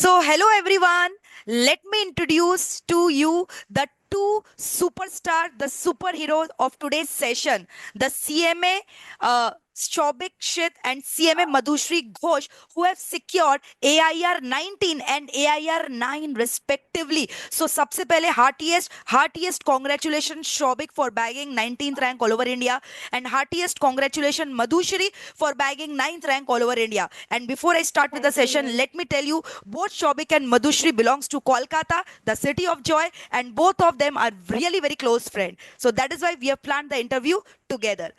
So, hello everyone. Let me introduce to you the two superstar, the superheroes of today's session, the CMA Shobik Shit and CMA Madhushri Ghosh, who have secured AIR 19 and AIR 9 respectively. So, सबसे पहले heartiest congratulations Shobik for bagging 19th rank all over India, and heartiest congratulations Madhushri for bagging 9th rank all over India. And before I start with the Thank you, session, ma'am. let me tell you, both Shobik and Madhushri belongs to Kolkata, the city of joy, and both of them are really very close friends. So that is why we have planned the interview together.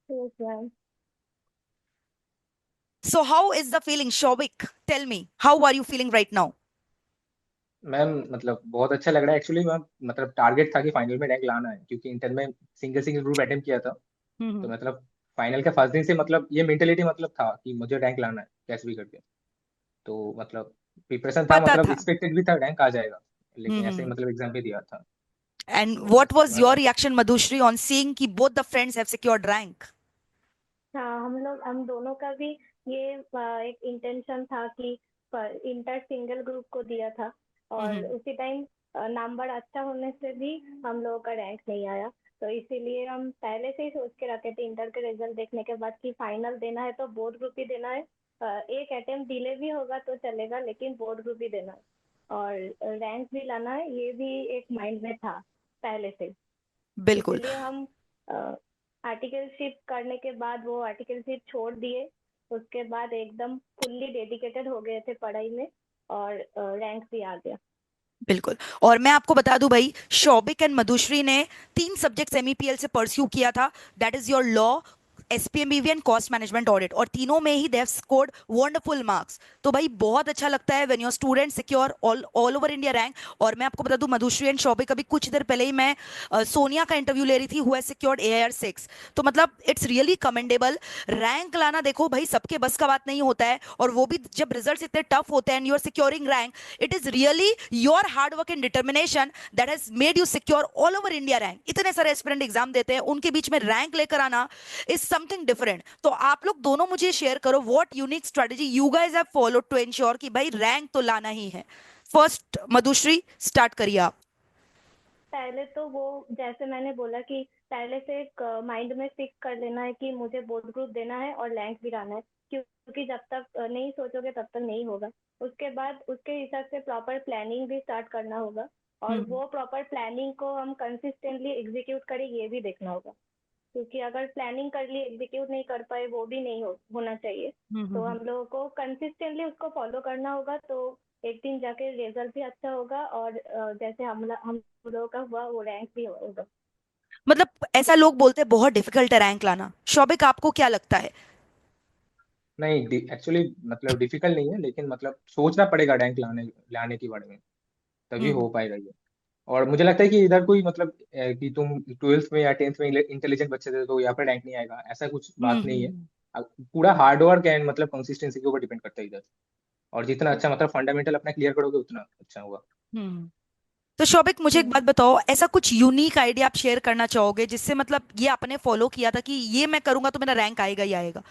Yes, ma'am. So how is the feeling, Shobik? Tell me, how are you feeling right now? Ma'am मतलब बहुत अच्छा लग रहा है actually. Ma'am मतलब target था कि final में रैंक लाना है, क्योंकि इंटर में सिंगल सिंगल ग्रुप अटेम्प्ट किया था। तो हम्म। मतलब फाइनल के फर्स्ट दिन से मतलब ये मेंटेलिटी मतलब था कि मुझे रैंक लाना है कैसे भी करके। तो मतलब प्रिपरेशन था, पता मतलब था। एक्सपेक्टेड भी था रैंक आ जाएगा, लेकिन ऐसे ही हम्म। मतलब एग्जाम भी दिया था। And तो what उसके was बाद your reaction, Madhushri, on seeing कि both the friends have secured rank? हाँ, हम दोनों का भी ये एक इंटेंशन था कि इंटर सिंगल ग्रुप को दिया था, और हम्म। उसी टाइम नंबर अच्छा होने से भी हम लोगों का रैंक नहीं आया। तो इसीलिए हम पहले से ही सोच के रखे थे इंटर के रिजल्ट देखने के बाद कि फाइनल देना है तो बोर्ड ग्रुप ही देना है। एक अटेम्प्ट डिले भी होगा तो चलेगा, लेकिन बोर्ड ग्रुप ही देना है और रैंक भी लाना है, ये भी एक माइंड में था पहले से। बिल्कुल। इसीलिए हम आर्टिकलशिप करने के बाद वो आर्टिकलशिप छोड़ दिए। उसके बाद एकदम फुल्ली डेडिकेटेड हो गए थे पढ़ाई में, और रैंक भी आ गया। बिल्कुल। और मैं आपको बता दूं भाई, शौबिक एंड मधुश्री ने 3 सब्जेक्ट्स एमईपीएल से परस्यू किया था। That is your law, SPMBV and cost management audit, और तीनों में ही they have scored wonderful marks. तो भाई बहुत अच्छा लगता है when your student secure all over India rank. और मैं आपको बता दूं, मधुश्री एंड शौबिक, अभी कुछ देर पहले ही मैं सोनिया का इंटरव्यू ले रही थी, हु हैज सिक्योर्ड एआईआर 6। तो मतलब इट्स रियली कमेंडेबल। रैंक लाना देखो भाई सबके बस का बात नहीं होता है, और वो भी जब रिजल्ट्स इतने टफ होते हैं and you are securing rank, it is really your hard work and determination that has made you secure all over India rank. इतने सारे एस्पिरेंट एग्जाम देते हैं, उनके बीच में रैंक लेकर आना इज समथिंग डिफरेंट। तो आप लोग दोनों मुझे शेयर करो, what unique strategy you guys have followed to ensure कि भाई रैंक तो लाना ही है। फर्स्ट मधुश्री, स्टार्ट करिए आप। पहले तो वो, जैसे मैंने बोला कि पहले से एक माइंड में फिक्स कर लेना है कि मुझे बोर्ड ग्रुप देना है और रैंक भी लाना है, क्योंकि जब तक नहीं सोचोगे तब तक नहीं होगा। उसके बाद उसके हिसाब से प्रॉपर प्लानिंग भी स्टार्ट करना होगा, और हम्म। वो प्रॉपर प्लानिंग को हम कंसिस्टेंटली एग्जीक्यूट करें, ये भी देखना होगा। क्योंकि अगर प्लानिंग कर ली एग्जीक्यूट नहीं कर पाए, वो भी नहीं होना चाहिए। तो हम्म। हम लोगों को कंसिस्टेंटली उसको फॉलो करना होगा, तो एक दिन जाके रिजल्ट भी अच्छा होगा, और जैसे हम लोगों का हुआ वो रैंक भी होगा। मतलब ऐसा लोग बोलते हैं बहुत डिफिकल्ट है रैंक लाना, शौबिक आपको क्या लगता है? नहीं, एक्चुअली मतलब डिफिकल्ट नहीं है, लेकिन मतलब सोचना पड़ेगा रैंक लाने लाने के बारे में, तभी हो हम्म। पाएगा ये। और मुझे लगता है कि इधर कोई मतलब कि तुम ट्वेल्थ में या टेंथ में इंटेलिजेंट बच्चे थे तो यहाँ पर रैंक नहीं आएगा, ऐसा कुछ बात नहीं है। पूरा हार्ड वर्क एंड मतलब कंसिस्टेंसी के ऊपर डिपेंड करता है इधर। और जितना अच्छा मतलब फंडामेंटल अपना क्लियर करोगे उतना अच्छा होगा। हम्म। तो शौबिक, मुझे एक बात हम्म। बताओ, ऐसा कुछ यूनिक आइडिया आप शेयर करना चाहोगे जिससे मतलब ये आपने फॉलो किया था कि ये मैं करूंगा तो मेरा रैंक आएगा ही आएगा?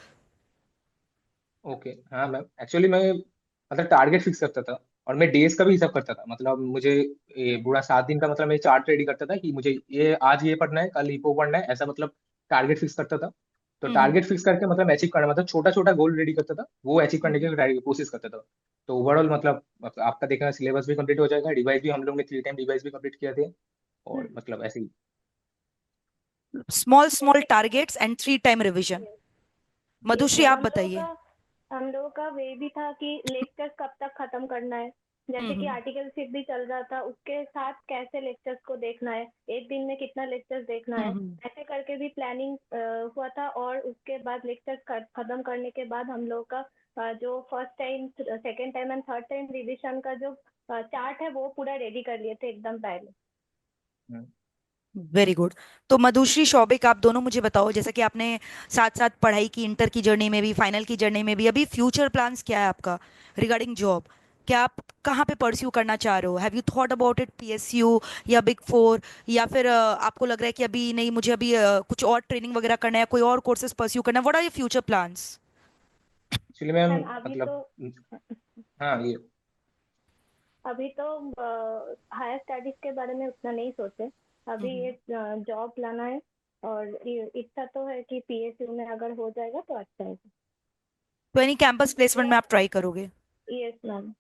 ओके, हाँ मैम, एक्चुअली मैं मतलब टारगेट फिक्स करता था, और मैं डेज का भी हिसाब करता था। मतलब मुझे ये पूरा 7 दिन का मतलब मैं चार्ट रेडी करता था कि मुझे ये आज ये पढ़ना है, कल वो पढ़ना है, ऐसा मतलब टारगेट फिक्स करता था। तो हम्म। टारगेट फिक्स करके मतलब अचीव करना, मतलब छोटा छोटा गोल रेडी करता था, वो अचीव करने हम्म। की कोशिश करता था। तो ओवरऑल मतलब आपका देखना सिलेबस भी कंप्लीट हो जाएगा, डिवाइस भी हम लोग ने 3 टाइम डिवाइस भी कंप्लीट किए थे, और मतलब ऐसे ही। स्मॉल स्मॉल जैसे targets and 3 time revision. yes, yes Madhushree yes, आप बताइए। हम लोगों का वे भी था कि लेक्चर्स कब तक खत्म करना है। जैसे कि हम्म। आर्टिकलशिप भी चल रहा था, उसके साथ कैसे लेक्चर्स को देखना है, एक दिन में कितना लेक्चर्स देखना है, हम्म। ऐसे करके भी प्लानिंग हुआ था। और उसके बाद लेक्चर्स खत्म करने के बाद हम लोग का जो first time, second time and third time revision का जो चार्ट है वो पूरा रेडी कर लिए थे एकदम पहले। हम्म। Very good. तो मधुश्री, शौबिक, आप दोनों मुझे बताओ, जैसे कि आपने साथ साथ पढ़ाई की, इंटर की जर्नी में भी, फाइनल की जर्नी में भी, अभी फ्यूचर प्लान्स क्या है आपका रिगार्डिंग जॉब? क्या आप कहाँ पे परस्यू करना चाह रहे हो? Have you thought about it, PSU या बिग फोर, या फिर आपको लग रहा है कि अभी नहीं, मुझे अभी कुछ और ट्रेनिंग वगैरह करना है, कोई और कोर्सेज परस्यू करना है? What are your future plans? Actually ma'am ma'am अभी तो मतलब हाँ ये। अभी तो हायर स्टडीज के बारे में उतना नहीं सोचे। अभी हम्म। ये जॉब लाना है, और इच्छा तो है कि पीएसयू में अगर हो जाएगा तो अच्छा है। तो यानी कैंपस प्लेसमेंट में आप ट्राई करोगे? Yes ma'am.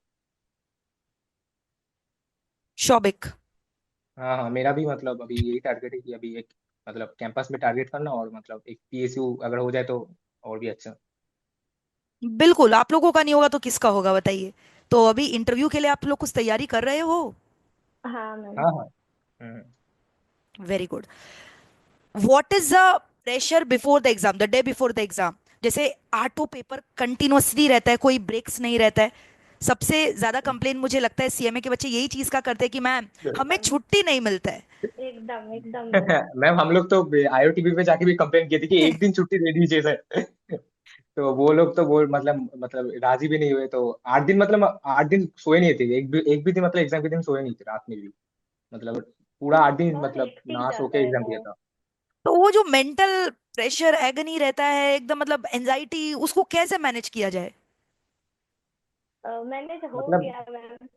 शौबिक? हाँ हाँ, मेरा भी मतलब अभी यही टारगेट है कि अभी एक मतलब कैंपस में टारगेट करना, और मतलब एक पीएसयू अगर हो जाए तो और भी अच्छा। बिल्कुल, आप लोगों का नहीं होगा तो किसका होगा बताइए। तो अभी इंटरव्यू के लिए आप लोग कुछ तैयारी कर रहे हो? हाँ मैम। हाँ हाँ। Hmm. Very good. What is the pressure before the exam, the day before the exam? जैसे आठों पेपर कंटिन्यूअसली रहता है, कोई ब्रेक्स नहीं रहता है। सबसे ज्यादा कंप्लेन मुझे लगता है सीएमए के बच्चे यही चीज का करते हैं कि मैम हमें एकदम छुट्टी नहीं मिलता है। एकदम एकदम मैम। मैम हम लोग तो आईओटीबी पे जाके भी कंप्लेन किए थे कि एक दिन छुट्टी दे दीजिए सर। तो वो लोग तो वो मतलब राजी भी नहीं हुए। तो 8 दिन मतलब 8 दिन सोए नहीं थे, एक भी दिन मतलब एग्जाम के दिन सोए नहीं थे रात में भी। मतलब पूरा 8 दिन बहुत मतलब हेक्टिक ना सो जाता के है एग्जाम दिया वो। था। तो वो जो मेंटल प्रेशर एगनी रहता है एकदम, मतलब एंजाइटी, उसको कैसे मैनेज किया जाए? मैनेज हो मतलब गया मैम।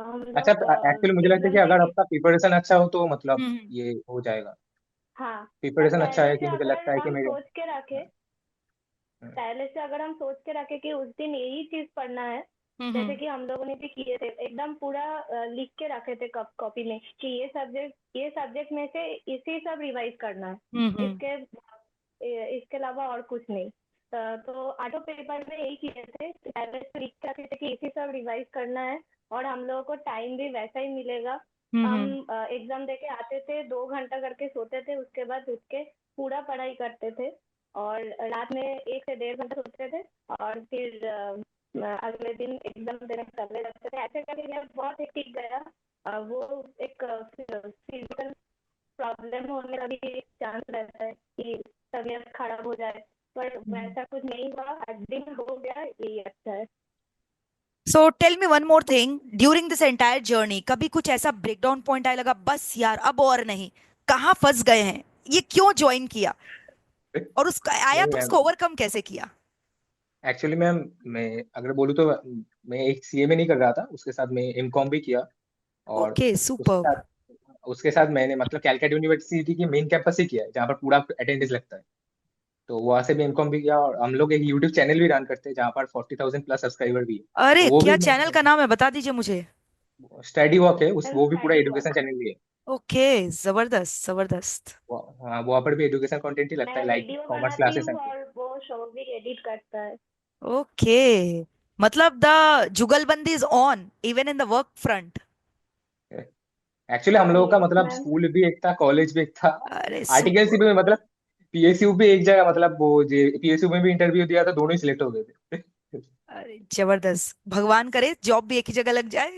हम अच्छा, लोग एक्चुअली मुझे लगता है कि एग्जाम दे अगर के। आपका प्रिपरेशन अच्छा हो तो मतलब हम्म। ये हो जाएगा। हाँ। प्रिपरेशन अच्छा पहले है से कि मुझे लगता अगर है कि हम मेरे। सोच के रखे, पहले से अगर हम सोच के रखे कि उस दिन यही चीज पढ़ना है, जैसे हम्म। कि हम लोगों ने भी किए थे, एकदम पूरा लिख के रखे थे कॉपी में कि ये सब्जेक्ट में से इसी सब रिवाइज करना है। हम्म। इसके इसके अलावा और कुछ नहीं। तो आठों पेपर में यही किए थे, पहले से लिख के रखे थे कि इसी सब रिवाइज करना है, और हम लोगों को टाइम भी वैसा ही मिलेगा। हम हम्म। एग्जाम देके आते थे, 2 घंटा करके सोते थे, उसके बाद उठ के पूरा पढ़ाई करते थे, और रात में 1 से 1.5 घंटा सोते थे, और फिर अगले दिन एग्जाम देने चले जाते थे। ऐसे करके मेरा बहुत हेक्टिक गया। वो एक फिजिकल प्रॉब्लम होने का भी चांस रहता है कि तबीयत खराब हो जाए, पर हम्म। वैसा कुछ नहीं हुआ। 8 दिन हो गया, यही अच्छा है। So tell me one more thing, during this entire journey कभी कुछ ऐसा ब्रेकडाउन पॉइंट आया, लगा बस यार अब और नहीं, कहाँ फंस गए हैं, ये क्यों ज्वाइन किया, और उसका आया नहीं तो मैम, उसको ओवरकम कैसे किया? एक्चुअली मैम मैं अगर बोलूँ तो मैं एक सीए में नहीं कर रहा था, उसके साथ मैं एमकॉम भी किया। और ओके, उसके सुपर्ब। साथ उसके साथ मैंने मतलब कैलकाटा यूनिवर्सिटी के मेन कैंपस ही किया है जहाँ पर पूरा अटेंडेंस लगता है। तो वहाँ से भी एमकॉम भी किया, और हम लोग एक यूट्यूब चैनल भी रन करते हैं जहाँ पर 40,000 प्लस सब्सक्राइबर भी है। तो अरे वो भी क्या चैनल का नाम है, बता दीजिए मुझे। स्टडी वॉक है, उस वो भी पूरा स्टडी एजुकेशन वॉक। चैनल भी है। ओके, जबरदस्त जबरदस्त। हाँ, वहाँ पर भी एजुकेशन कंटेंट ही लगता मैं है, लाइक वीडियो कॉमर्स बनाती क्लासेस हूँ, एंड। और वो शो भी एडिट करता है। ओके, मतलब द जुगलबंदी is on even in the work front. Actually हम लोगों का यस मतलब मैम। स्कूल भी एक था, कॉलेज भी एक था। अरे आर्टिकल सी सुपर। भी मतलब पीएसयू भी एक जगह, मतलब वो पीएसयू में भी इंटरव्यू दिया था, दोनों ही सिलेक्ट हो गए थे। अरे जबरदस्त, भगवान करे जॉब भी एक ही जगह लग जाए।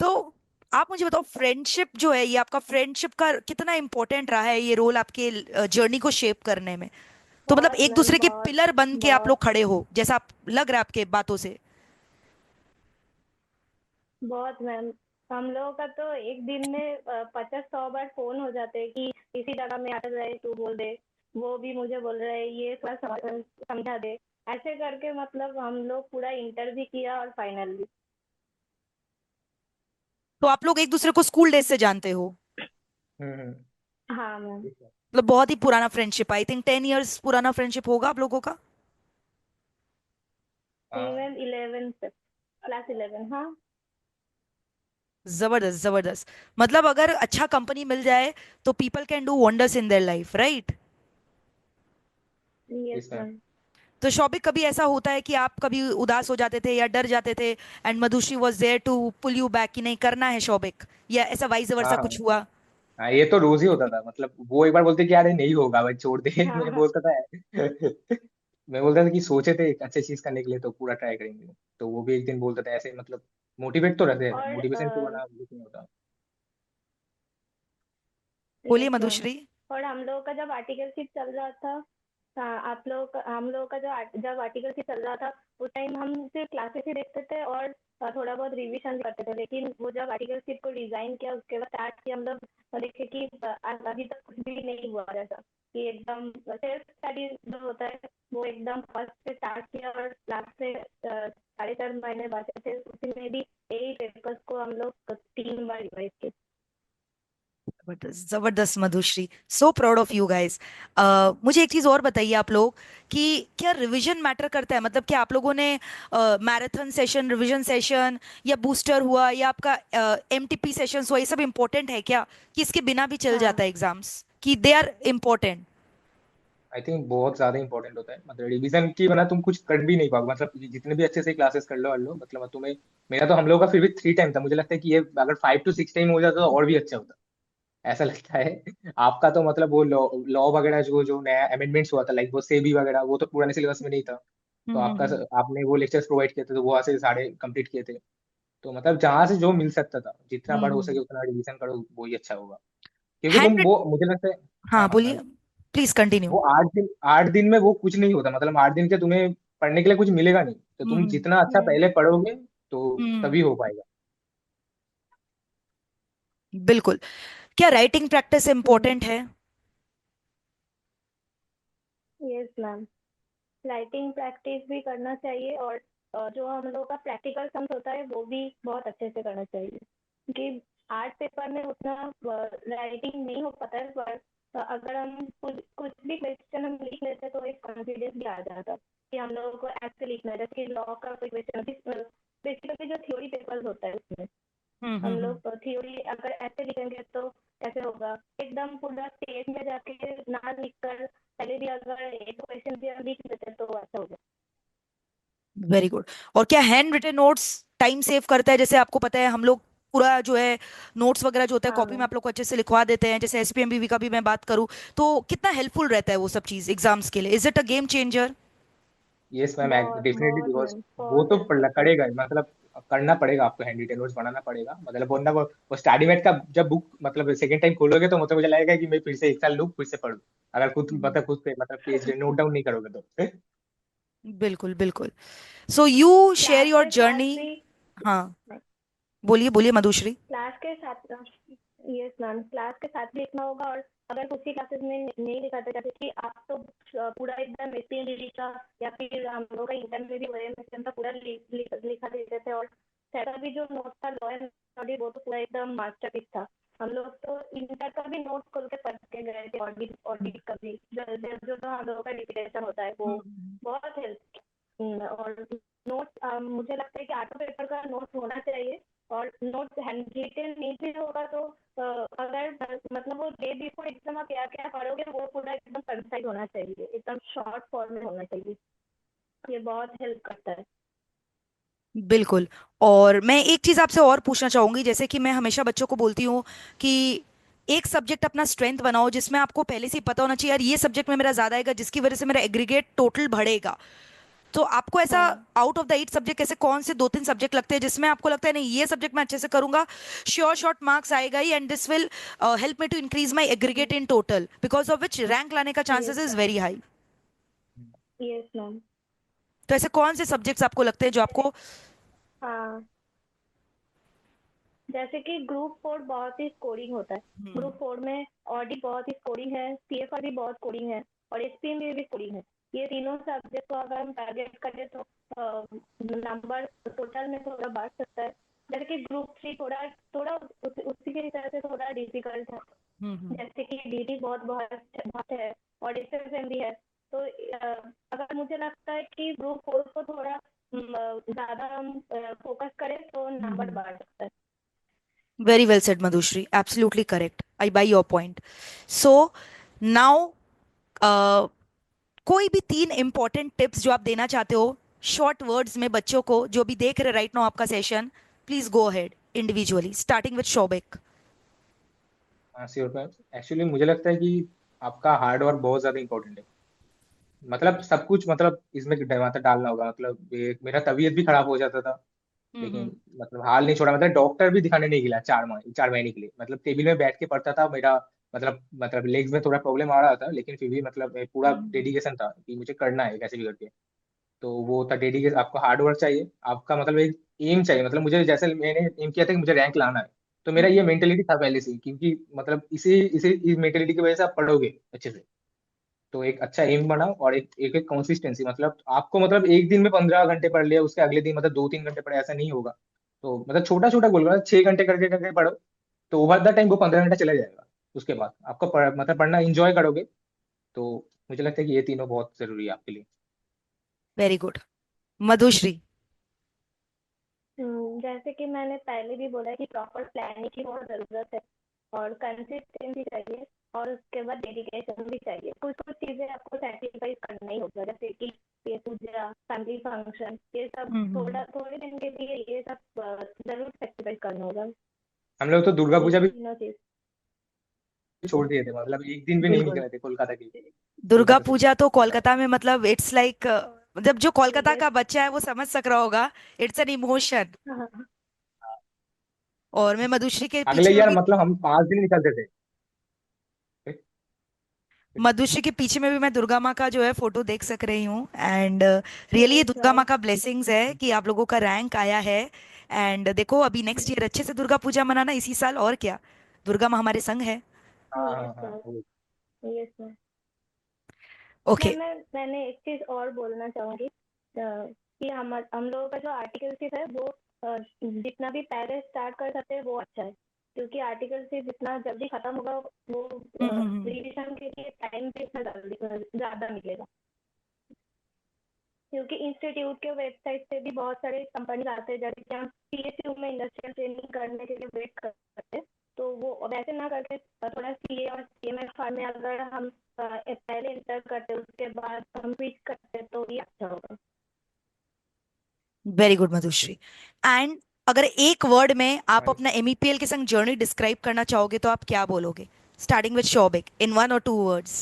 तो आप मुझे बताओ, फ्रेंडशिप जो है, ये आपका फ्रेंडशिप का कितना इंपॉर्टेंट रहा है, ये रोल आपके जर्नी को शेप करने में? तो मतलब बहुत एक मैम, दूसरे के बहुत पिलर बन के आप बहुत लोग खड़े हो, जैसा आप लग रहा है आपके बातों से। बहुत मैम। हम लोगों का तो एक दिन में 50-100 बार फोन हो जाते हैं कि इसी जगह में आ जाए, तू बोल दे, वो भी मुझे बोल रहे हैं ये थोड़ा समझा दे। ऐसे करके मतलब हम लोग पूरा इंटर भी किया, और फाइनल भी। तो आप लोग एक दूसरे को स्कूल डेज से जानते हो? हम्म। हाँ मैम। मतलब बहुत ही पुराना फ्रेंडशिप, आई थिंक 10 इयर्स पुराना फ्रेंडशिप होगा आप लोगों का। नहीं हाँ। मैम, 11 से क्लास 11। हाँ। जबरदस्त जबरदस्त। मतलब अगर अच्छा कंपनी मिल जाए तो people can do wonders in their life, right? Yes इस मैम। मैम। तो शौबिक, कभी ऐसा होता है कि आप कभी उदास हो जाते थे या डर जाते थे, and Madhushree was there to pull you back कि नहीं करना है शौबिक, या ऐसा वाइस हाँ वर्सा हाँ कुछ हुआ? हाँ, ये तो रोज ही होता था। मतलब वो एक बार बोलते कि यार ये नहीं होगा भाई, छोड़ दे। हाँ मैं हाँ। बोलता था मैं बोलता था कि सोचे थे एक अच्छे चीज करने के लिए तो पूरा ट्राई करेंगे। तो वो भी एक दिन बोलता था ऐसे, मतलब मोटिवेट तो रहते हैं, मोटिवेशन तो और बना कुछ नहीं होता। बोलिए यस मैम। मधुश्री। और हम लोगों का जब आर्टिकलशिप चल रहा था, हाँ, हम लोगों का जब आर्टिकलशिप चल रहा था, उस टाइम हम सिर्फ क्लासेस ही देखते थे, और थोड़ा बहुत रिवीजन करते थे, लेकिन वो जब आर्टिकल शिप को डिजाइन किया उसके बाद स्टार्ट किया हम लोग, तो देखे कि अभी तक कुछ भी नहीं हुआ जैसा, कि एकदम सेल्फ स्टडी जो होता है वो एकदम फर्स्ट से स्टार्ट किया और लास्ट से 4.5 महीने बचे थे, उसी में भी 8 पेपर्स को हम लोग 3 बार रिवाइज किए। जबरदस्त जबरदस्त Madhushree, so proud of you guys. मुझे एक चीज और बताइए आप लोग कि क्या रिवीजन मैटर करता है? मतलब क्या आप लोगों ने मैराथन सेशन, रिवीजन सेशन, या बूस्टर हुआ, या आपका एमटीपी सेशंस हुआ, ये सब इम्पोर्टेंट है क्या, कि इसके बिना भी चल हाँ। जाता है एग्जाम्स, कि they are important? I think बहुत ज्यादा इंपॉर्टेंट होता है, मतलब रिवीजन की बना तुम कुछ कर भी नहीं पाओगे, मतलब जितने भी अच्छे से क्लासेस कर लो, मतलब तुम्हें, मेरा तो हम लोग का फिर भी 3 टाइम था, मुझे लगता है कि ये अगर 5 to 6 टाइम हो जाता तो और भी अच्छा होता, ऐसा लगता है। आपका तो मतलब वो लॉ लॉ वगैरह जो जो नया अमेंडमेंट्स हुआ था, लाइक वो सेबी वगैरह, वो तो पुराने सिलेबस में नहीं था, तो आपका हम्म। आपने वो लेक्चर्स प्रोवाइड किए थे, तो वो वहाँ से सारे कंप्लीट किए थे, तो मतलब जहां से जो मिल सकता था, जितना बार हो हम्म। सके उतना रिवीजन करो, वो ही अच्छा होगा, क्योंकि तुम हैंड, वो, मुझे लगता है। हाँ हाँ हाँ बोलिए, प्लीज कंटिन्यू। वो 8 दिन में वो कुछ नहीं होता, मतलब 8 दिन के तुम्हें पढ़ने के लिए कुछ मिलेगा नहीं, तो तुम हम्म। जितना अच्छा हम्म। पहले पढ़ोगे तो हम्म। तभी हो पाएगा। बिल्कुल। क्या राइटिंग प्रैक्टिस हम्म। इम्पोर्टेंट है? यस मैम, राइटिंग प्रैक्टिस भी करना चाहिए, और जो हम लोगों का प्रैक्टिकल सम्स होता है वो भी बहुत अच्छे से करना चाहिए, क्योंकि आर्ट पेपर में उतना राइटिंग नहीं हो पाता है, पर अगर हम कुछ कुछ भी क्वेश्चन हम लिख लेते तो एक कॉन्फिडेंस भी आ जाता कि हम लोगों को ऐसे लिखना है, जैसे लॉ का कोई क्वेश्चन, बेसिकली जो थ्योरी पेपर होता है उसमें हम हम्म। लोग थ्योरी अगर ऐसे लिखेंगे तो कैसे होगा, एकदम पूरा स्टेज में जाके ना लिख कर पहले भी अगर एक क्वेश्चन भी हम लिख लेते तो अच्छा हो जाए। Very good. और क्या handwritten notes time save करता है? जैसे आपको पता है हम लोग पूरा जो है नोट्स वगैरह जो होता है हाँ कॉपी में मैम। आप लोग को अच्छे से लिखवा देते हैं, जैसे एसपीएमबीवी का भी मैं बात करूँ, तो कितना हेल्पफुल रहता है वो सब चीज एग्जाम्स के लिए? Is it a game changer? Yes ma'am, बहुत डेफिनेटली, बहुत बिकॉज मैम, वो बहुत तो हेल्प करता है। करेगा ही, मतलब करना पड़ेगा आपको, हैंड रिटेन नोट्स बनाना पड़ेगा, मतलब वरना वो स्टडी मेट का जब बुक मतलब सेकंड टाइम खोलोगे तो मतलब मुझे लगेगा कि मैं फिर से 1 साल लूँ फिर से पढूं, अगर खुद पे मतलब पेज नोट डाउन नहीं करोगे तो। बिल्कुल बिल्कुल। So you share class your के साथ जर्नी। भी, हाँ, बोलिए बोलिए मधुश्री। क्लास के साथ, यस मैम, क्लास के साथ भी लिखना होगा, और अगर कुछ ही क्लासेस में नहीं लिखाते, जैसे कि आप तो पूरा एकदम एसपीएमबीवी का या फिर हम लोग का इंटर में भी ओएमएसएम का पूरा लिखा देते थे, और सेटा भी जो नोट था लॉ एंड ऑडिट वो तो पूरा एकदम मास्टरपीस था। हम लोग तो इंटर का भी नोट खोल के पढ़ के गए थे, ऑडिट ऑडिट का भी जो हम लोगों का रिपीटेशन होता है वो बहुत हेल्प। और नोट मुझे लगता है कि आर्ट पेपर का नोट होना चाहिए, और नोट हैंड रिटेन नहीं भी होगा तो अगर मतलब वो डे बिफोर एग्जाम आप क्या क्या पढ़ोगे वो पूरा एकदम कंसाइज होना चाहिए, एकदम शॉर्ट फॉर्म में होना चाहिए, ये बहुत हेल्प करता है। बिल्कुल। और मैं एक चीज आपसे और पूछना चाहूंगी, जैसे कि मैं हमेशा बच्चों को बोलती हूँ कि एक सब्जेक्ट अपना स्ट्रेंथ बनाओ, जिसमें आपको पहले से ही पता होना चाहिए यार ये सब्जेक्ट में मेरा ज्यादा आएगा, जिसकी वजह से मेरा एग्रीगेट टोटल बढ़ेगा। तो आपको ऐसा हाँ। आउट ऑफ द 8 सब्जेक्ट ऐसे कौन से 2-3 सब्जेक्ट लगते हैं जिसमें आपको लगता है नहीं ये सब्जेक्ट मैं अच्छे से करूंगा, श्योर शॉर्ट मार्क्स आएगा ही, and this will help me to increase my aggregate in total, because of which rank लाने का chances yes is very high? Yes ma'am. तो ऐसे कौन से सब्जेक्ट्स आपको लगते हैं जो आपको? हाँ, जैसे कि ग्रुप फोर बहुत ही स्कोरिंग होता है, हम्म। ग्रुप फोर में ऑडिट बहुत ही स्कोरिंग है, सीएफआर भी बहुत स्कोरिंग है, और एसपीएम भी स्कोरिंग है। ये तीनों सब्जेक्ट को अगर हम टारगेट करें तो नंबर टोटल में थोड़ा बढ़ सकता है। जैसे कि ग्रुप थ्री थोड़ा थोड़ा उसी के हिसाब से थोड़ा डिफिकल्ट है, हम्म। जैसे कि डीडी बहुत बहुत बहुत है, और एसएसएम भी है, तो अगर मुझे लगता है कि ग्रुप फोर को थोड़ा ज्यादा हम फोकस करें तो नंबर हम्म। बढ़ सकता है। Very well said Madhushree, absolutely correct, I by your point. So now कोई भी 3 इंपॉर्टेंट टिप्स जो आप देना चाहते हो शॉर्ट वर्ड्स में बच्चों को जो भी देख रहे राइट नाउ आपका session, please go ahead individually starting with Shobhik. हाँ श्योर मैम, एक्चुअली मुझे लगता है कि आपका हार्ड वर्क बहुत ज्यादा इंपॉर्टेंट है, मतलब सब कुछ, मतलब इसमें मतलब डालना होगा, मतलब मेरा तबीयत भी खराब हो जाता था, लेकिन हम्म। मतलब हाल नहीं छोड़ा, मतलब डॉक्टर भी दिखाने नहीं गया 4 महीने के लिए, मतलब टेबल में बैठ के पढ़ता था, मेरा मतलब लेग्स में थोड़ा प्रॉब्लम आ रहा था, लेकिन फिर भी मतलब पूरा हम्म। डेडिकेशन था कि मुझे करना है कैसे भी करके, तो वो था डेडिकेशन, आपको हार्ड वर्क चाहिए, आपका मतलब एक एम चाहिए, मतलब मुझे जैसे मैंने एम किया था कि मुझे रैंक लाना है, तो मेरा ये मेंटेलिटी था पहले से ही, क्योंकि मतलब इसी इसी इस मेंटेलिटी की वजह से आप पढ़ोगे अच्छे से। तो एक अच्छा एम बना, और एक कंसिस्टेंसी, मतलब आपको मतलब एक दिन में 15 घंटे पढ़ लिया, उसके अगले दिन मतलब 2-3 घंटे पढ़े, ऐसा नहीं होगा। तो मतलब छोटा छोटा गोल बना, 6 घंटे करके करके पढ़ो, तो ओवर द टाइम वो 15 घंटा चला जाएगा। उसके बाद आपको मतलब पढ़ना इंजॉय करोगे। तो मुझे लगता है कि ये तीनों बहुत जरूरी है आपके लिए। Very good. मधुश्री। जैसे कि मैंने पहले भी बोला कि प्रॉपर प्लानिंग की बहुत ज़रूरत है और कंसिस्टेंसी चाहिए और उसके बाद डेडिकेशन भी चाहिए। कुछ कुछ चीज़ें आपको सैक्रिफाइस करना ही होगा, जैसे कि ये पूजा, फैमिली फंक्शन, ये सब हम्म। थोड़ा थोड़े दिन के लिए ये सब ज़रूर सैक्रिफाइस करना होगा। हम लोग तो दुर्गा ये पूजा भी तीनों चीज़। छोड़ दिए थे, मतलब एक दिन भी नहीं बिल्कुल। निकले थे कोलकाता की, दुर्गा कोलकाता से। पूजा तो कोलकाता में मतलब इट्स लाइक, मतलब जो कोलकाता का बिगेस्ट। बच्चा है वो समझ सक रहा होगा। It's an emotion. हाँ। और मैं मधुश्री के अगले पीछे में ईयर भी, मतलब हम 5 दिन निकलते थे। मधुश्री के पीछे में भी मैं दुर्गा माँ का जो है फोटो देख सक रही हूँ। एंड रियली ये यस दुर्गा मैम। माँ का ब्लेसिंग्स है कि आप लोगों का रैंक आया है। एंड देखो अभी नेक्स्ट ईयर अच्छे से दुर्गा पूजा मनाना इसी साल, और क्या। दुर्गा माँ हमारे संग है। हाँ हाँ यस हाँ, यस मैम। ओके। मैंने एक चीज और बोलना चाहूंगी, कि हम लोगों का जो आर्टिकलशिप है वो जितना भी पहले स्टार्ट कर सकते हैं वो अच्छा है, क्योंकि आर्टिकलशिप जितना जल्दी खत्म होगा वो हम्म। रिविजन के लिए टाइम भी इतना जल्दी ज्यादा मिलेगा। क्योंकि इंस्टीट्यूट के वेबसाइट पे भी बहुत सारे कंपनी आते हैं, जैसे कि हम पीएसयू में इंडस्ट्रियल ट्रेनिंग करने के लिए वेट करते हैं, तो वो वैसे ना करके थोड़ा सीए और सीएमएफआर में अगर हम पहले इंटर करते उसके बाद हम स्विच करते तो ये अच्छा होगा। Very good Madhushree. एंड अगर एक वर्ड में आप हाँ। अपना एमईपीएल के संग जर्नी डिस्क्राइब करना चाहोगे तो आप क्या बोलोगे? Starting with Shobhik in 1 or 2 words।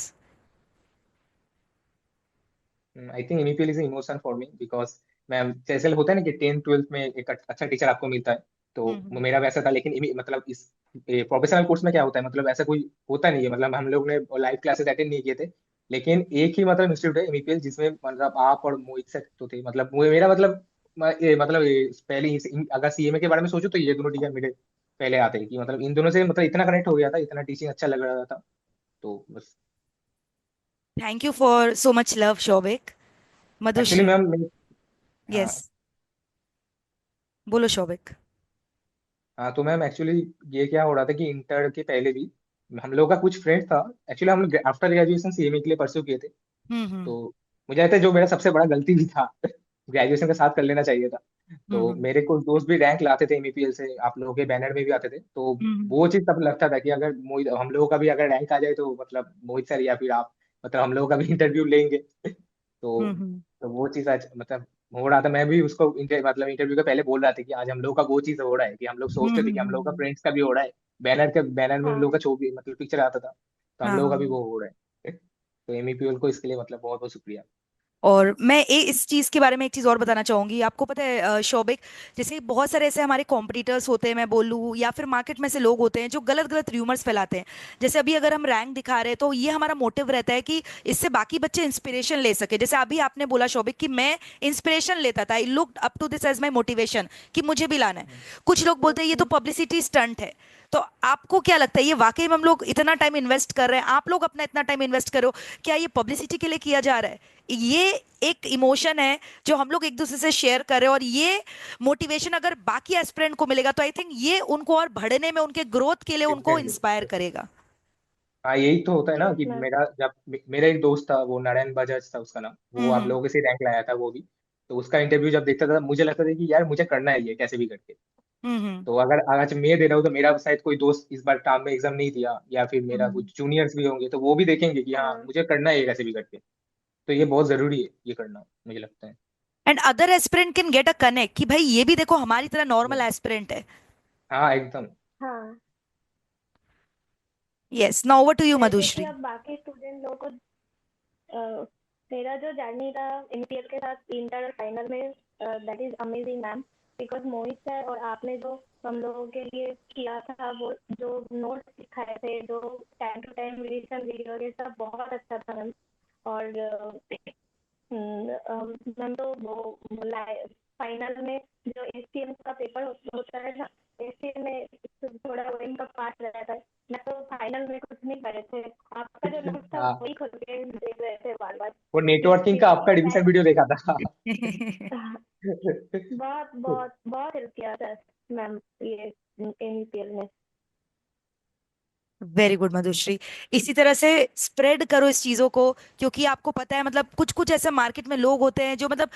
I think initial is emotion for me, because मैं, जैसे होता है ना कि 10th 12th में एक अच्छा टीचर आपको मिलता है, तो वो हम्म। मेरा वैसा था। लेकिन मतलब इस प्रोफेशनल कोर्स में क्या होता है, मतलब ऐसा कोई होता नहीं है, मतलब हम लोग ने लाइव क्लासेस अटेंड नहीं किए थे। लेकिन एक ही मतलब इंस्टीट्यूट है एमईपीएल, जिसमें मतलब आप और मोहित सर तो थे, मतलब मेरा मतलब मतलब पहले अगर सीएमए के बारे में सोचो तो ये दोनों टीचर मेरे पहले आते हैं, कि मतलब इन दोनों से मतलब इतना कनेक्ट हो गया था, इतना टीचिंग अच्छा लग रहा था। तो बस। Thank you for so much love Shobhik. Actually Madhushree. Ma'am, हाँ यस, बोलो शोभिक। हाँ, तो मैम एक्चुअली ये क्या हो रहा था कि इंटर के पहले भी हम लोग का कुछ फ्रेंड था। एक्चुअली हम लोग आफ्टर ग्रेजुएशन सीएमए के लिए परस्यू किए थे। हम्म। तो मुझे लगता है जो मेरा सबसे बड़ा गलती भी था, ग्रेजुएशन के साथ कर लेना चाहिए था। तो हम्म। मेरे कुछ दोस्त भी रैंक लाते थे एमईपीएल से, आप लोगों के बैनर में भी आते थे, तो हम्म। वो चीज तब लगता था कि अगर मोहित, हम लोगों का भी अगर रैंक आ जाए तो मतलब मोहित सर या फिर आप, मतलब हम लोगों का भी इंटरव्यू लेंगे। तो हम्म। तो वो चीज आज मतलब हो रहा था। मैं भी उसको मतलब इंटरव्यू के पहले बोल रहा था कि आज हम लोग का वो चीज हो रहा है, कि हम लोग सोचते थे कि हम लोग का हम्म। फ्रेंड्स का भी हो रहा है, बैनर में उन लोगों हाँ का छवि मतलब पिक्चर आता था, तो हम हाँ लोगों का भी हाँ। वो हो रहा है। तो एमईपीएल को इसके लिए मतलब बहुत बहुत शुक्रिया। और मैं इस चीज के बारे में एक चीज और बताना चाहूंगी। आपको पता है शौबिक, जैसे बहुत सारे ऐसे हमारे कॉम्पिटिटर्स होते हैं मैं बोलूँ, या फिर मार्केट में से लोग होते हैं जो गलत गलत र्यूमर्स फैलाते हैं। जैसे अभी अगर हम रैंक दिखा रहे हैं तो ये हमारा मोटिव रहता है कि इससे बाकी बच्चे इंस्पिरेशन ले सके। जैसे अभी आपने बोला शौबिक कि मैं इंस्पिरेशन लेता था, I look up to this as my motivation कि मुझे भी लाना है। कुछ लोग बोलते हैं ये तो पब्लिसिटी स्टंट है। तो आपको क्या लगता है ये वाकई में हम लोग इतना टाइम इन्वेस्ट कर रहे हैं, आप लोग अपना इतना टाइम इन्वेस्ट करो, क्या ये पब्लिसिटी के लिए किया जा रहा है? ये एक इमोशन है जो हम लोग एक दूसरे से शेयर कर रहे हैं, और ये मोटिवेशन अगर बाकी एस्पिरेंट को मिलेगा तो आई थिंक ये उनको और बढ़ने में, उनके ग्रोथ के लिए उनको एग्जैक्टली। इंस्पायर करेगा। हाँ, यही तो होता है ना यस कि मैम। मेरा जब मेरा एक दोस्त था, वो नारायण बजाज था उसका नाम, वो आप हम्म। लोगों के से रैंक लाया था वो भी। तो उसका इंटरव्यू जब देखता था मुझे लगता था कि यार मुझे करना है ये कैसे भी करके। हम्म। तो अगर आज मैं दे रहा हूँ तो मेरा शायद कोई दोस्त इस बार टाइम में एग्जाम नहीं दिया, या फिर मेरा हम्म। कुछ जूनियर्स भी होंगे, तो वो भी देखेंगे कि हाँ हाँ। मुझे करना है ये कैसे भी करके। तो ये बहुत जरूरी है ये करना, मुझे लगता है। And other aspirant can get a connect कि भाई ये भी देखो हमारी तरह नॉर्मल एस्पिरेंट है। हाँ एकदम। हाँ। Yes, now over to you जैसे कि मधुश्री। अब बाकी स्टूडेंट लोगों को मेरा जो जर्नी था एनपीएल के साथ इंटर फाइनल में, that is amazing ma'am, because Mohit sir और आपने जो हम लोगों के लिए किया था, वो जो नोट्स दिखाए थे, जो time to time revision video, ये सब बहुत अच्छा था मैम। और मैम तो वो फाइनल में जो एसपीएम का पेपर होता है ना, एसपीएम में थोड़ा वही का पार्ट रहता है। मैं तो फाइनल में कुछ नहीं करे थे, आपका जो नोट था हाँ, वही खोल के देख रहे थे बार बार वो कि नेटवर्किंग का आपका डिवीजन वीडियो देखा था। बहुत बहुत बहुत हेल्प किया था मैम ये एनपीएल में। Very good Madhushree. इसी तरह से स्प्रेड करो इस चीजों को, क्योंकि आपको पता है मतलब कुछ कुछ ऐसे मार्केट में लोग होते हैं जो मतलब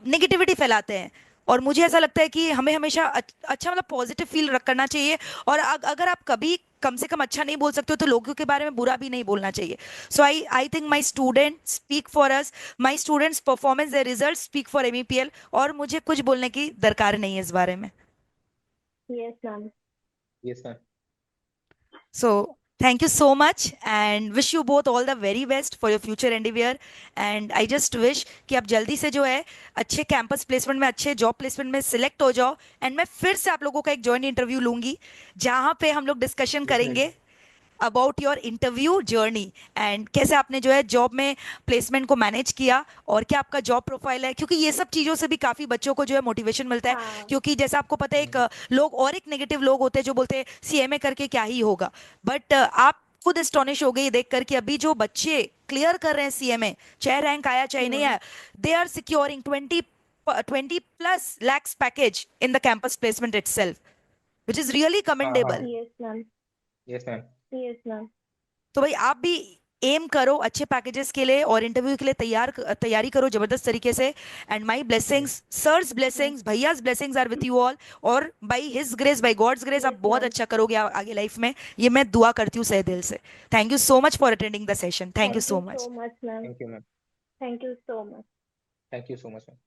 नेगेटिविटी फैलाते हैं, और मुझे ऐसा लगता है कि हमें हमेशा अच्छा मतलब पॉजिटिव फील करना चाहिए। और अगर आप कभी कम से कम अच्छा नहीं बोल सकते हो तो लोगों के बारे में बुरा भी नहीं बोलना चाहिए। So I I think my student speak for us, my students performance the result speak for MEPL, और मुझे कुछ बोलने की दरकार नहीं है इस बारे में। Yes ma'am. Yes ma'am. So, thank you so much and wish you both all the very best for your future endeavor. And I just wish कि आप जल्दी से जो है अच्छे कैंपस प्लेसमेंट में, अच्छे जॉब प्लेसमेंट में सिलेक्ट हो जाओ। एंड मैं फिर से आप लोगों का एक जॉइंट इंटरव्यू लूंगी, जहां पे हम लोग डिस्कशन डेफिनेटली। करेंगे about your interview journey, and कैसे आपने जो है जॉब में प्लेसमेंट को मैनेज किया, और क्या आपका जॉब प्रोफाइल है, क्योंकि ये सब चीज़ों से भी काफ़ी बच्चों को जो है मोटिवेशन मिलता है। हाँ। क्योंकि जैसा आपको पता है, एक लोग और एक नेगेटिव लोग होते हैं जो बोलते हैं सीएमए करके क्या ही होगा, बट आप खुद एस्टोनिश हो गई देखकर कि अभी जो बच्चे क्लियर कर रहे हैं सीएमए, चाहे रैंक आया चाहे नहीं आया, they are securing 20+ lakhs package in the campus placement itself, which is really हाँ हाँ। Commendable. Yes ma'am. Yes ma'am. Yes ma'am. तो भाई आप भी एम करो अच्छे पैकेजेस के लिए, और इंटरव्यू के लिए तैयारी करो जबरदस्त तरीके से। And my blessings, sirs ma'am. Blessings, भैयास blessings are with you all. और by his grace, by God's grace, आप यस बहुत मैम। अच्छा करोगे आगे लाइफ में, ये मैं दुआ करती हूँ सहे दिल से। Thank you so much for attending the session, thank you thank you so so much. Much ma'am. Thank you ma'am. Thank you so much. Thank you so much ma'am.